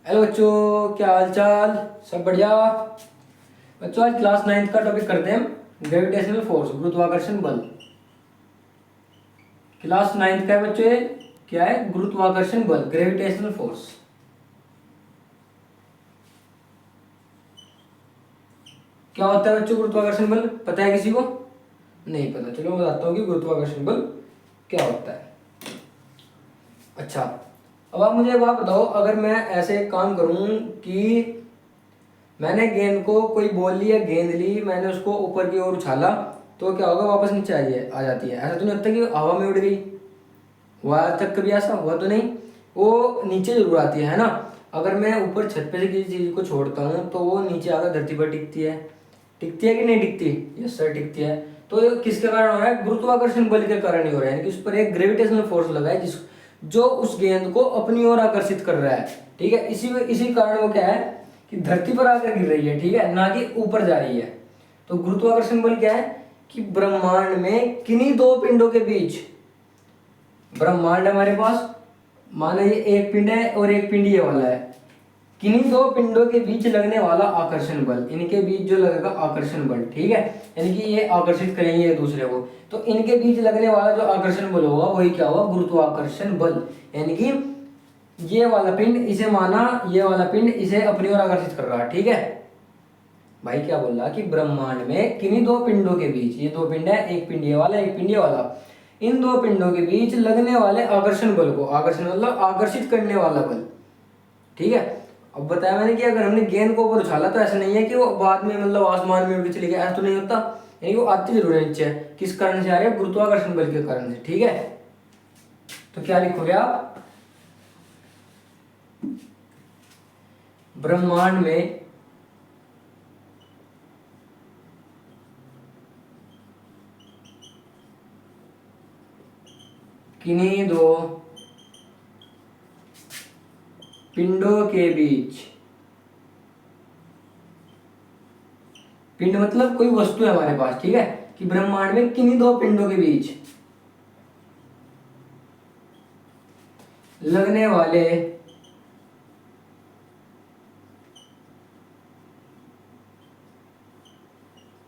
Hello बच्चों, क्या हाल चाल। सब बढ़िया। बच्चों आज क्लास 9th का टॉपिक करते हैं हम, ग्रेविटेशनल फोर्स, गुरुत्वाकर्षण बल। क्लास 9th का है बच्चों ये। क्या है? गुरुत्वाकर्षण बल, ग्रेविटेशनल फोर्स। क्या होता है बच्चों गुरुत्वाकर्षण बल? पता है किसी को? नहीं पता। चलो मैं बताता हूँ कि गुरुत्वाकर्षण बल क्या होता है। अच्छा, अब आप मुझे एक बात बताओ, अगर मैं ऐसे एक काम करूं कि मैंने गेंद को, कोई बॉल ली या गेंद ली, मैंने उसको ऊपर की ओर उछाला, तो क्या होगा? वापस नीचे आ जाती है। ऐसा तो नहीं होता कि हवा में उड़ गई। हुआ आज तक कभी ऐसा? हुआ तो नहीं। वो नीचे जरूर आती है ना। अगर मैं ऊपर छत पे से किसी चीज को छोड़ता हूँ तो वो नीचे आकर धरती पर टिकती है। टिकती है कि नहीं टिकती? यस सर, टिकती है। तो ये किसके कारण हो रहा है? गुरुत्वाकर्षण बल के कारण ही हो रहा है। यानी कि उस पर एक ग्रेविटेशनल फोर्स लगा है जो उस गेंद को अपनी ओर आकर्षित कर रहा है। ठीक है, इसी कारण वो क्या है कि धरती पर आकर गिर रही है। ठीक है, ना कि ऊपर जा रही है। तो गुरुत्वाकर्षण बल क्या है कि ब्रह्मांड में किन्हीं दो पिंडों के बीच, ब्रह्मांड हमारे पास, माना ये एक पिंड है और एक पिंड ये वाला है, किन्हीं दो पिंडों के बीच लगने वाला आकर्षण बल, इनके बीच जो लगेगा आकर्षण बल, ठीक है, यानी कि ये आकर्षित करेंगे एक दूसरे को, तो इनके बीच लगने वाला जो आकर्षण बल होगा वही क्या होगा? गुरुत्वाकर्षण बल। यानी कि ये वाला पिंड इसे, माना ये वाला पिंड इसे अपनी ओर आकर्षित कर रहा है। ठीक है भाई, क्या बोल रहा कि ब्रह्मांड में किन्हीं दो पिंडों के बीच, ये दो पिंड है, एक पिंड ये वाला, एक पिंड ये वाला, इन दो पिंडों के बीच लगने वाले आकर्षण बल को, आकर्षण मतलब आकर्षित करने वाला बल। ठीक है, अब बताया मैंने कि अगर हमने गेंद को ऊपर उछाला तो ऐसा नहीं है कि वो बाद में मतलब आसमान में उड़ के चली गई, ऐसा तो नहीं होता। यानी वो आती जरूर है नीचे। किस कारण से आ रही है? गुरुत्वाकर्षण बल के कारण से। ठीक है, तो क्या लिखोगे आप? ब्रह्मांड में किन्हीं दो पिंडों के बीच, पिंड मतलब कोई वस्तु है हमारे पास, ठीक है, कि ब्रह्मांड में किन्हीं दो पिंडों के बीच लगने वाले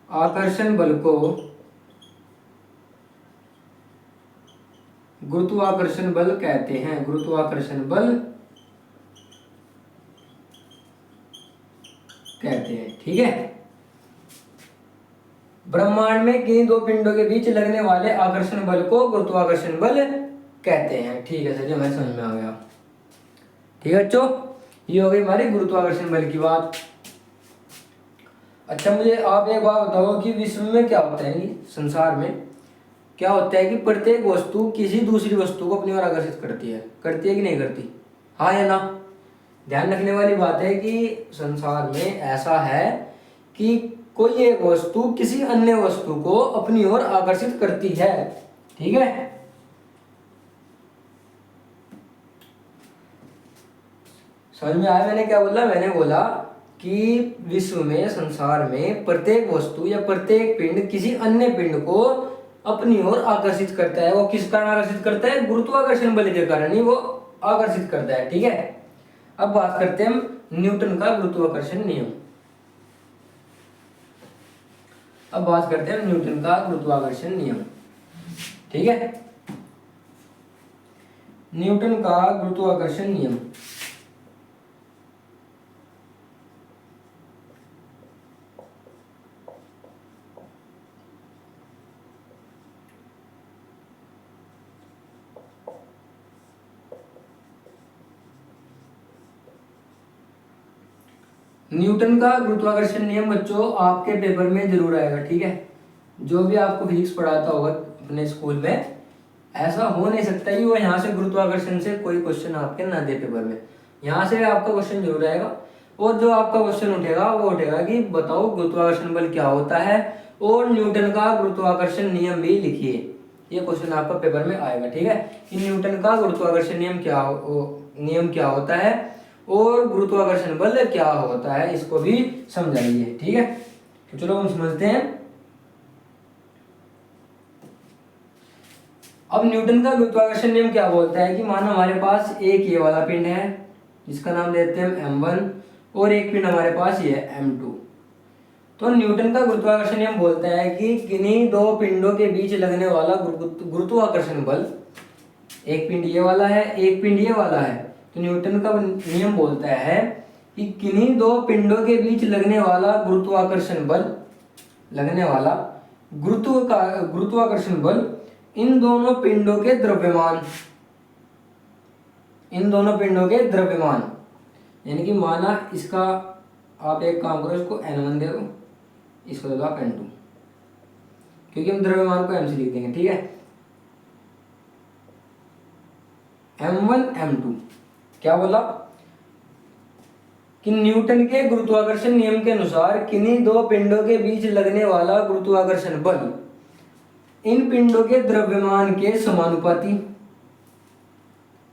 आकर्षण बल को गुरुत्वाकर्षण बल कहते हैं। गुरुत्वाकर्षण बल कहते हैं। ठीक है, ब्रह्मांड में किन्हीं दो पिंडों के बीच लगने वाले आकर्षण बल को गुरुत्वाकर्षण बल कहते हैं। ठीक है सर जी, हमें समझ में आ गया। ठीक है बच्चों, ये हो गई हमारी गुरुत्वाकर्षण बल की बात। अच्छा, मुझे आप एक बात बताओ कि विश्व में क्या होता है, संसार में क्या होता है कि प्रत्येक वस्तु किसी दूसरी वस्तु को अपनी ओर आकर्षित करती है कि नहीं करती? हाँ या ना? ध्यान रखने वाली बात है कि संसार में ऐसा है कि कोई एक वस्तु किसी अन्य वस्तु को अपनी ओर आकर्षित करती है। ठीक है, समझ में आया मैंने क्या बोला? मैंने बोला कि विश्व में, संसार में प्रत्येक वस्तु या प्रत्येक पिंड किसी अन्य पिंड को अपनी ओर आकर्षित करता है। वो किस कारण आकर्षित करता है? गुरुत्वाकर्षण बल के कारण ही वो आकर्षित करता है। ठीक है, अब बात करते हैं हम न्यूटन का गुरुत्वाकर्षण नियम। अब बात करते हैं न्यूटन का गुरुत्वाकर्षण नियम। ठीक है, न्यूटन का गुरुत्वाकर्षण नियम। न्यूटन का गुरुत्वाकर्षण नियम बच्चों आपके पेपर में जरूर आएगा। ठीक है, जो भी आपको फिजिक्स पढ़ाता होगा अपने स्कूल में, ऐसा हो नहीं सकता कि वो यहाँ से गुरुत्वाकर्षण से कोई क्वेश्चन आपके ना दे पेपर में। यहाँ से आपका क्वेश्चन जरूर आएगा। और जो आपका क्वेश्चन उठेगा वो उठेगा कि बताओ गुरुत्वाकर्षण बल क्या होता है और न्यूटन का गुरुत्वाकर्षण नियम भी लिखिए। ये क्वेश्चन आपका पेपर में आएगा। ठीक है, कि न्यूटन का गुरुत्वाकर्षण नियम क्या होता है और गुरुत्वाकर्षण बल क्या होता है, इसको भी समझाइए। ठीक है, तो चलो हम समझते हैं। अब न्यूटन का गुरुत्वाकर्षण नियम क्या बोलता है कि मानो हमारे पास एक ये वाला पिंड है, जिसका नाम देते हैं हम m1, और एक पिंड हमारे पास ये है m2। तो न्यूटन का गुरुत्वाकर्षण नियम बोलता है कि किन्हीं दो पिंडों के बीच लगने वाला गुरुत्वाकर्षण बल, एक पिंड ये वाला है, एक पिंड ये वाला है, तो न्यूटन का नियम बोलता है कि किन्हीं दो पिंडों के बीच लगने वाला गुरुत्वाकर्षण बल, लगने वाला गुरुत्वाकर्षण बल इन दोनों पिंडों के द्रव्यमान, इन दोनों पिंडों के द्रव्यमान, यानी कि माना इसका, आप एक काम करो, इसको n1 दे दो, इसको दे दो आप n2, क्योंकि हम द्रव्यमान को m से लिख देंगे, ठीक है। m1 m2 क्या बोला कि न्यूटन के गुरुत्वाकर्षण नियम के अनुसार किन्हीं दो पिंडों के बीच लगने वाला गुरुत्वाकर्षण बल इन पिंडों के द्रव्यमान के समानुपाती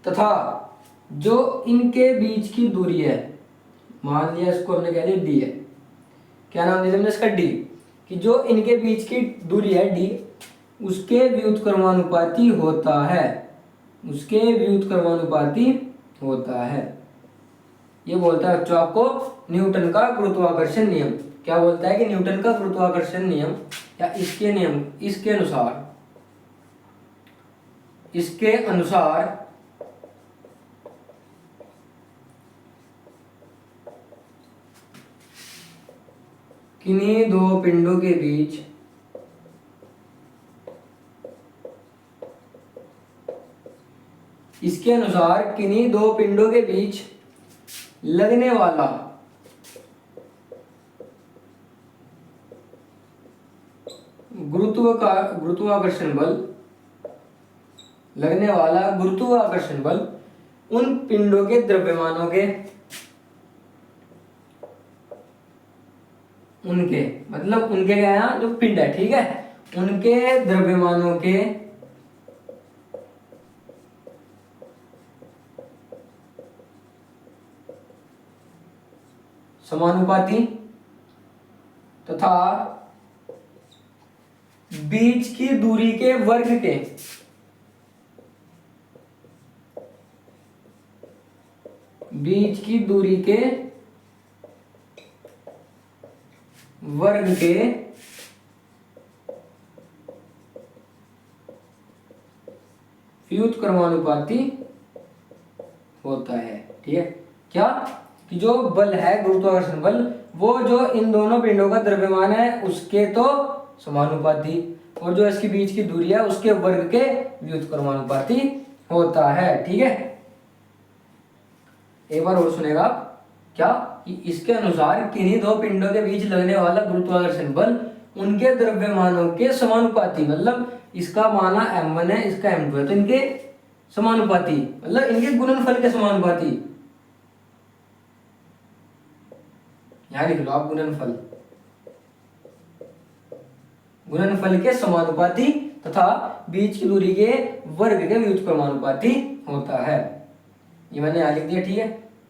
तथा जो इनके बीच की दूरी है, मान लिया इसको हमने कह दिया d है, क्या नाम दिया हमने इसका d, कि जो इनके बीच की दूरी है d उसके व्युत्क्रमानुपाती होता है, उसके व्युत्क्रमानुपाती होता है। ये बोलता है बच्चों आपको न्यूटन का गुरुत्वाकर्षण नियम। क्या बोलता है कि न्यूटन का गुरुत्वाकर्षण नियम या इसके नियम, इसके अनुसार किन्हीं दो पिंडों के बीच इसके अनुसार किन्हीं दो पिंडों के बीच लगने वाला गुरुत्वाकर्षण बल, लगने वाला गुरुत्वाकर्षण बल उन पिंडों के द्रव्यमानों के, उनके मतलब उनके क्या है, जो पिंड है, ठीक है, उनके द्रव्यमानों के समानुपाती तथा बीच की दूरी के वर्ग के बीच की दूरी के वर्ग के व्युत्क्रमानुपाती होता है, ठीक है। क्या कि जो बल है गुरुत्वाकर्षण बल, वो जो इन दोनों पिंडों का द्रव्यमान है उसके तो समानुपाती, और जो इसके बीच की दूरी है उसके वर्ग के व्युत्क्रमानुपाती होता है, ठीक है। एक बार और सुनेगा आप, क्या कि इसके अनुसार किन्हीं दो पिंडों के बीच लगने वाला गुरुत्वाकर्षण बल उनके द्रव्यमानों के समानुपाती, मतलब इसका माना m1 है, इसका m2 है, तो इनके समानुपाती मतलब इनके गुणनफल के समानुपाती, यहां लिख लो आप गुणनफल के समानुपाती तथा बीच की दूरी के वर्ग के व्युत्क्रमानुपाती होता है। ये मैंने यहां लिख दिया, ठीक है।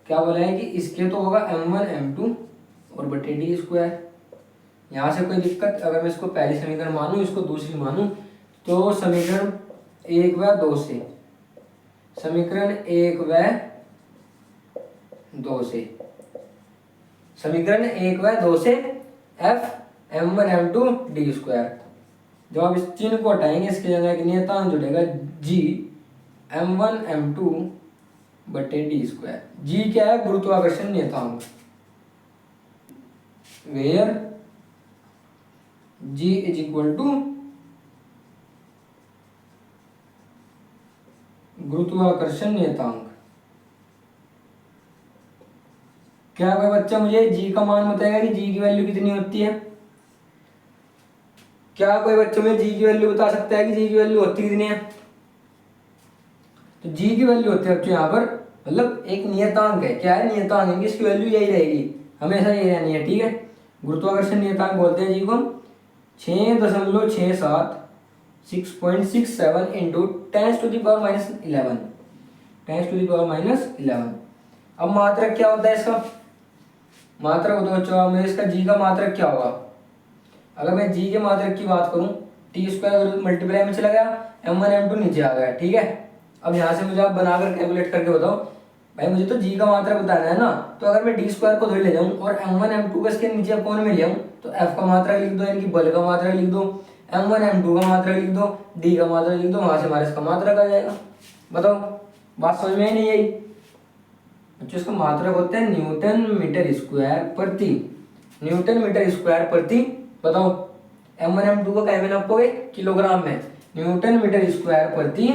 क्या बोला है कि इसके तो होगा m1 m2 और बटे d स्क्वायर। यहां से कोई दिक्कत, अगर मैं इसको पहली समीकरण मानूं, इसको दूसरी मानूं, तो समीकरण 1 व 2 से, समीकरण 1 व 2 से, समीकरण 1 व 2 से f m1 m2 d square. जब आप इस चिन्ह को हटाएंगे, इसके जगह एक नियतांक जुड़ेगा g m1 m2 बटे डी स्क्वायर। g क्या है, गुरुत्वाकर्षण नियतांक, where g is equal to गुरुत्वाकर्षण नियतांक। क्या कोई बच्चा मुझे g का मान बताएगा कि g की वैल्यू कितनी होती है? क्या कोई बच्चों में g की वैल्यू बता सकता है कि g की वैल्यू होती कितनी है? तो g की वैल्यू होती है बच्चों यहाँ पर, मतलब एक नियतांक है। क्या है, नियतांक है, इसकी वैल्यू यही रहेगी, हमेशा यही रहनी है, ठीक है। गुरुत्वाकर्षण नियतांक बोलते हैं जी को हम 6.67 6.67 into 10 to the power minus 11, 10 to the power minus 11। अब मात्रक क्या होता है इसका? मात्रक बताओ बच्चों, मैं इसका जी का मात्रक क्या होगा? अगर मैं जी के मात्रक की बात करूं, टी स्क्वायर मल्टीप्लाई में चला गया, m1 m2 नीचे आ गया, ठीक है। अब यहाँ से मुझे आप बनाकर कैलकुलेट करके बताओ, भाई मुझे तो जी का मात्रा बताना है ना, तो अगर मैं डी स्क्वायर को थोड़ी ले जाऊँ और m1 m2 का इसके नीचे अपॉन में ले आऊँ, तो f का मात्रा लिख दो, यानी कि बल का मात्रा लिख दो, m1 m2 का मात्रा लिख दो, d का मात्रा लिख दो, वहां से हमारे इसका मात्रा आ जाएगा। बताओ, बात समझ में ही नहीं आई? बच्चों इसका मात्रक होता है न्यूटन मीटर स्क्वायर प्रति, न्यूटन मीटर स्क्वायर प्रति, बताओ m1 m2 को क्या में नापोगे? किलोग्राम में, न्यूटन मीटर स्क्वायर प्रति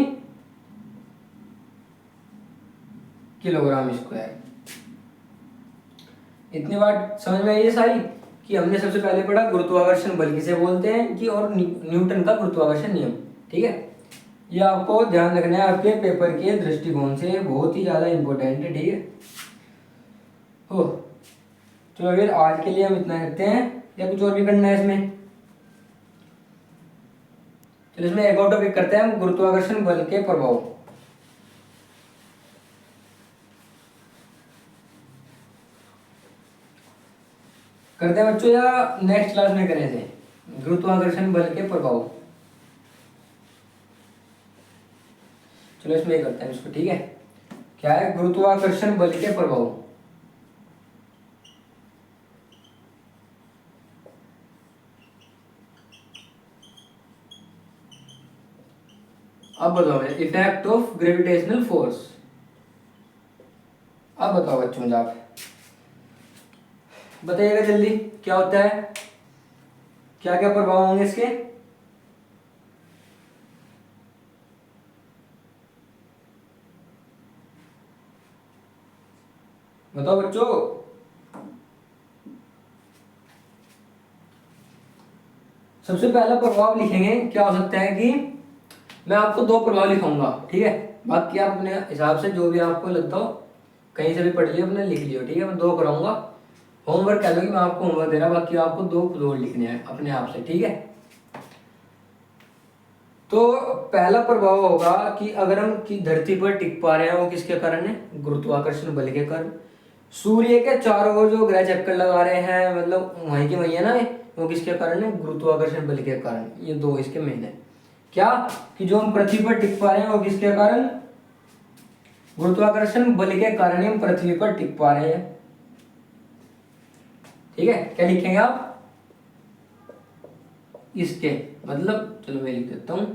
किलोग्राम स्क्वायर। इतनी बात समझ में आई है सारी, कि हमने सबसे पहले पढ़ा गुरुत्वाकर्षण बल किसे बोलते हैं कि, और न्यूटन का गुरुत्वाकर्षण नियम। ठीक है, ये आपको ध्यान रखना है, आपके पेपर के दृष्टिकोण से बहुत ही ज्यादा इंपॉर्टेंट है। ठीक है, हो चलो फिर आज के लिए हम इतना करते हैं, या कुछ और भी करना है इसमें? चलो इसमें एक और टॉपिक करते हैं हम, गुरुत्वाकर्षण बल के प्रभाव। करते हैं बच्चों, या नेक्स्ट क्लास में करें थे गुरुत्वाकर्षण बल के प्रभाव? चलो इसमें करते हैं इसको। ठीक है, क्या है गुरुत्वाकर्षण बल के प्रभाव? अब बताओ, इफेक्ट ऑफ ग्रेविटेशनल फोर्स। अब बताओ बच्चों, मुझे आप बताइएगा जल्दी, क्या होता है, क्या क्या प्रभाव होंगे इसके? बताओ बच्चों। सबसे पहला प्रभाव लिखेंगे, क्या हो सकता है कि मैं आपको दो प्रभाव लिखाऊंगा। ठीक है, बाकी आप अपने हिसाब से जो भी आपको लगता हो कहीं से भी पढ़ लियो, अपने लिख लियो। ठीक है, मैं दो कराऊंगा, होमवर्क कह लो कि मैं आपको होमवर्क दे रहा, बाकी आपको दो दो लिखने हैं अपने आप से। ठीक है, तो पहला प्रभाव होगा कि अगर हम की धरती पर टिक पा रहे हैं, वो किसके कारण है? गुरुत्वाकर्षण बल के कारण। सूर्य के चारों ओर जो ग्रह चक्कर लगा रहे हैं, मतलब वहीं के वहीं है ना, वो किसके कारण है? गुरुत्वाकर्षण बल के कारण। ये दो इसके मेन है। क्या कि जो हम पृथ्वी पर टिक पा रहे हैं, वो किसके कारण? गुरुत्वाकर्षण बल के कारण हम पृथ्वी पर टिक पा रहे हैं। ठीक है, क्या लिखेंगे आप इसके? मतलब चलो मैं लिख देता हूं,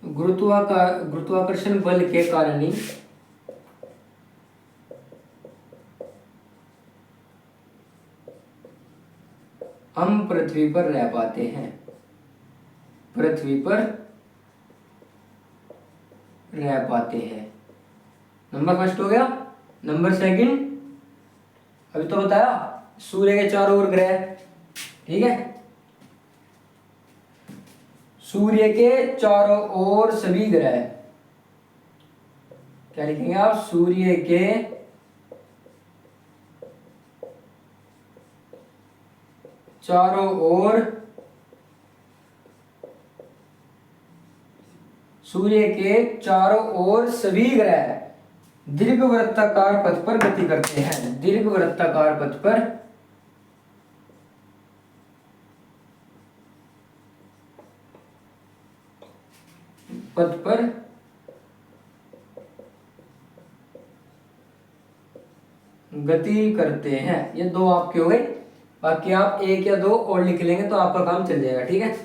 गुरुत्वाकर्षण बल के कारण ही हम पृथ्वी पर रह पाते हैं, पृथ्वी पर रह पाते हैं। नंबर फर्स्ट हो गया। नंबर सेकंड, अभी तो बताया सूर्य के चारों ओर ग्रह। ठीक है, सूर्य के चारों ओर सभी ग्रह, क्या लिखेंगे आप? सूर्य के चारों ओर, सूर्य के चारों ओर सभी ग्रह दीर्घवृत्ताकार पथ पर गति करते हैं, दीर्घवृत्ताकार पथ पर गति करते हैं। ये दो आपके हो गए, बाकी आप एक या दो और लिख लेंगे तो आपका काम चल जाएगा। ठीक है,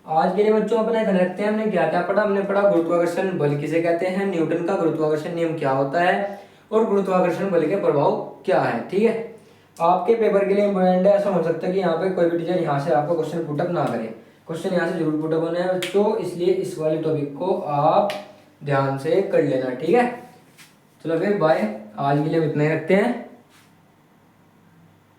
आज के लिए बच्चों अपने ध्यान रखते हैं, हमने क्या क्या पढ़ा? हमने पढ़ा गुरुत्वाकर्षण बल किसे कहते हैं, न्यूटन का गुरुत्वाकर्षण नियम क्या होता है, और गुरुत्वाकर्षण बल के प्रभाव क्या है। ठीक है, आपके पेपर के लिए इंपॉर्टेंट है। ऐसा हो सकता है कि यहाँ पे कोई भी टीचर यहाँ से आपको क्वेश्चन पुटअप ना करे, क्वेश्चन यहाँ से जरूर पुटअप होना है बच्चों, इसलिए इस वाले टॉपिक को आप ध्यान से कर लेना। ठीक है, चलो फिर बाय, आज के लिए इतना ही रखते हैं।